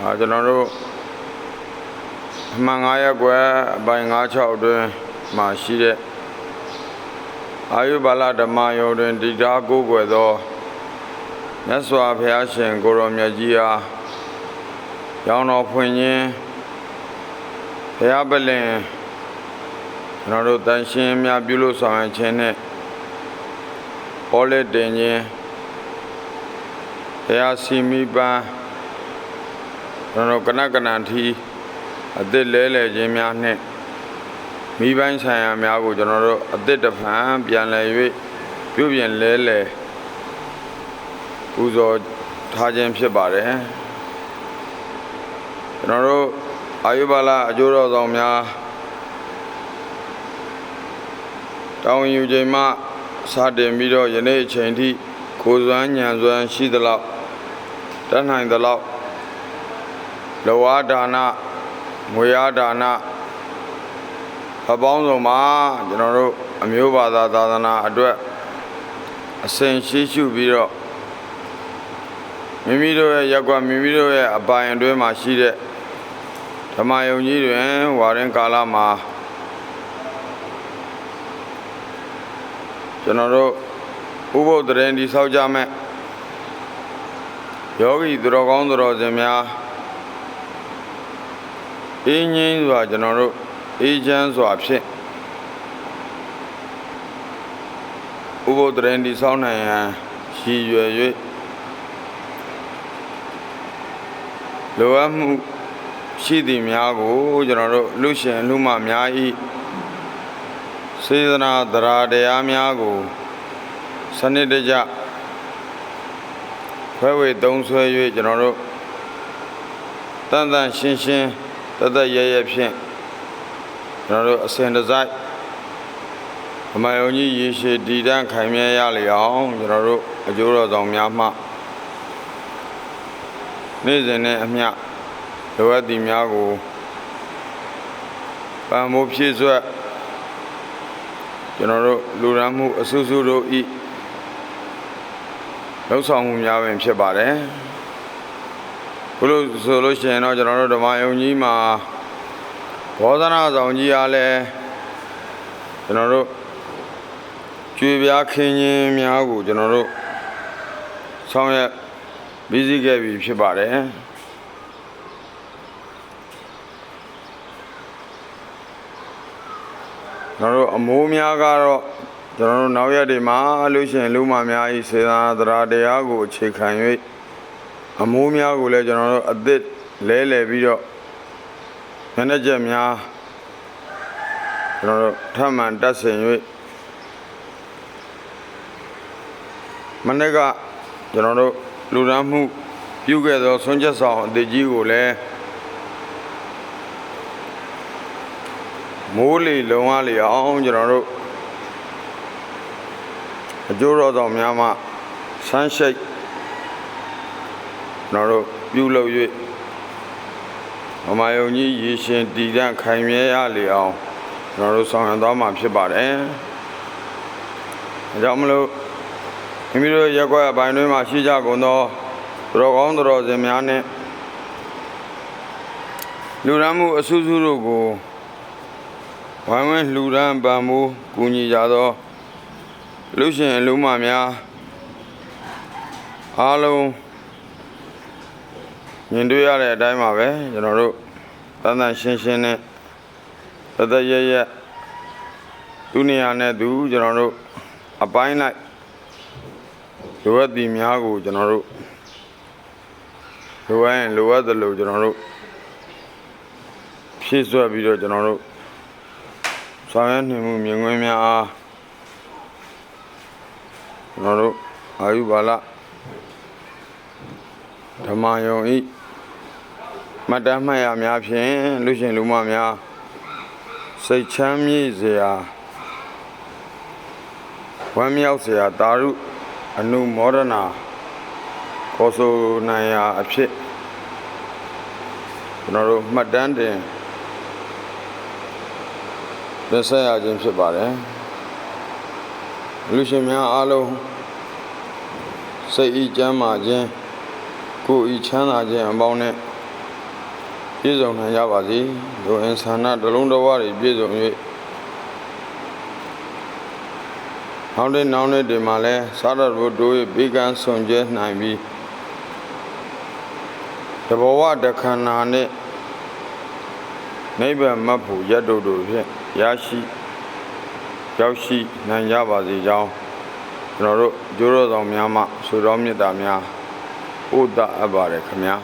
ကျွန်တော်တို့အမှန်9ရက်ကွယ်အပိုင်း96တွင်မှာရှိတဲ့အာယုဘာလဓမ္မယုံတွင်တည်ထားကိုးကွယ်သောမြတ်စွာဘုရားရှင်ကိုရောမြတ်ကြီးအားရောင်တော်ဖွင့်ခြင်းဘုရားပလင်ကျွန်တော်တို့တန်ရှင်းများပြုလို့ဆောင်ရွက်ခြင်းနဲ့ပေါ်လက်တင်ခြင်းဘုရားစီမီပန်းကျွန်တော်ကနကနန်ထီအသစ်လဲလှယ်ခြင်းများနဲ့မိပိုင်းဆိုင်ရာများကိုကျွန်တော်တို့အသစ်တဖန်ပြန်လည်၍ပြုပြင်လဲလှယ်ပူဇော်ထားခြင်းဖြစ်ပါတယ်ကျွန်တော်တို့အာယုဘာလအကျိုးတော်ဆောင်များတောင်းယူခြင်းမှစတင်ပြီးတော့ယနေ့အချိန်ထိကိုယ်စွမ်းဉာဏ်စွမ်းရှိသလောက်တတ်နိုင်သလောက်လောဝဒါနငွေအားဒါနအပေါင်းစုံမှာကျွန်တော်တို့အမျိုးဘာသာသာသနာအတွက်အစဉ်ရှိရှုပြီးတော့မိမိတို့ရဲ့ရက်ကွက်မိမိတို့ရဲ့အပိုင်အတွင်းမှာရှိတဲ့ဓမ္မယုံကြီးတွင်ဝါရင်ကာလမှာကျွန်တော်တို့ဥပုသ်တရင်ဒီဆောက်ကြမဲ့ယောဂီသူတော်ကောင်းသူတော်စင်များအင်းငင်းစွာကျွန်တော်တို့အေးချမ်းစွာဖြင့်ဥပုသ်တရင်ဒီဆောက်နိုင်ရန်ရည်ရွယ်၍လိုအပ်မှုရှိသည့်များကိုကျွန်တော်တို့လူရှင်လူမများဤစေတနာတရားများကိုစနစ်တကျခွဲဝေသုံးဆွဲ၍ကျွန်တော်တို့တန်တန်ရှင်းရှင်းတသက်ရရဖြင့်ကျွန်တော်တို့အစဉ်တစိုက်ဓမ္မယုံကြီးရေရှည်တည်တံ့ခိုင်မြဲရလေအောင်ကျွန်တော်တို့အကျိုးတော်ဆောင်များမှနေ့စဉ်နဲ့အမျှလိုအပ်သည်များကိုပံ့ပိုးဖြည့်စွက်ကျွန်တော်တို့လူရန်မှုအစုစုတို့ဤလှုပ်ဆောင်မှုများပင်ဖြစ်ပါတယ်ဘုလို့ဆိုလို့ရှိရင်တော့ကျွန်တော်တို့ဓမ္မယုံကြီးမှာဘောဓနာဆောင်ကြီးအားလည်းကျွန်တော်တို့ကျွေပြားခင်းခြင်းများကိုကျွန်တော်တို့ဆောင်ရွက်ပြီးစီးခဲ့ပြီဖြစ်ပါတယ်ကျွန်တော်တို့အမိုးများကတော့ကျွန်တော်တို့နောက်ရက်တွေမှာလူရှင်လူမများဤစေတနာတရားကိုအခြေခံ၍အမိုးများကိုလည်းကျွန်တော်တို့အသစ်လဲလှယ်ပြီးတော့မျက်နှာချက်များကျွန်တော်တို့ထပ်မံတက်ဆင်၍မနေ့ကကျွန်တော်တို့လူရန်မှုပြုခဲ့သောဆွမ်းချက်ဆောင်အသေးကြီးကိုလည်းမိုးလေလုံအားလေအောင်ကျွန်တော်တို့အကျိုးတော်ဆောင်များမှဆန်းရှိတ်ကျွန်တော်တို့ပြုလုပ်၍ဓမ္မယုံကြီးရေရှင်တည်တံ့ခိုင်မြဲရလေအောင်ကျွန်တော်တို့ဆောင်ရွက်သွားမှာဖြစ်ပါတယ်။ဒါကြောင့်မလို့မိမိတို့ရက်ကွက်အပိုင်းတွင်မှာရှိကြကုန်သောသူတော်ကောင်းသူတော်စင်များနဲ့လူရန်မှုအစုစုတို့ကိုဝိုင်းဝန်းလှူဒန်းပံ့ပိုးကူညီကြသောလူရှင်လူမများအားလုံးမြင်တွေ့ရတဲ့အတိုင်းပါပဲကျွန်တော်တို့တန်တန်ရှင်းရှင်းနဲ့တသက်ရရသူနေရာနဲ့သူကျွန်တော်တို့အပိုင်းလိုက်လိုအပ်သည်များကိုကျွန်တော်တို့လိုအပ်သလိုကျွန်တော်တို့ဖြည့်စွက်ပြီးတော့ကျွန်တော်တို့ဆောင်ရွက်နေမှုမြင်ကွင်းများအားကျွန်တော်တို့အာယုဘာလဓမ္မယုံဤမတ္တမှတ်ရများဖြင့်လူရှင်လူမများစိတ်ချမ်းမြေ့စရာဝမ်းမြောက်စရာတာရုအနုမောဒနာခေါ်ဆိုနိုင်ရာအဖြစ်ကျွန်တော်တို့မှတ်တမ်းတင်လက်ဆက်ရခြင်းဖြစ်ပါတယ်လူရှင်များအားလုံးစိတ်ဤကျမ်းမာခြင်းကိုယ်ဤချမ်းသာခြင်းအပေါင်းနဲ့ ပြည့်စုံနိုင်ကြပါစေလူအင်ဆန္ဒတလုံးတစ်ဝါးတွေပြည့်စုံ၍နောက်နေ့ဒီမှာလဲစားတော်ဘုတို့၏ဘေးကန်းဆွန်ကျဲနိုင်ပြီးတဘဝတခန္ဓာနှင့်နိဗ္ဗာန်မတ်ဖို့ရတ္တုတို့ဖြင့်ရောက်ရှိနိုင်ကြပါစေကြောင်းကျွန်တော်တို့ကျိုးတော်ဆောင်များမှဆုတောင်းမေတ္တာများဥဒ္ဒအပ်ပါတယ်ခင်ဗျာ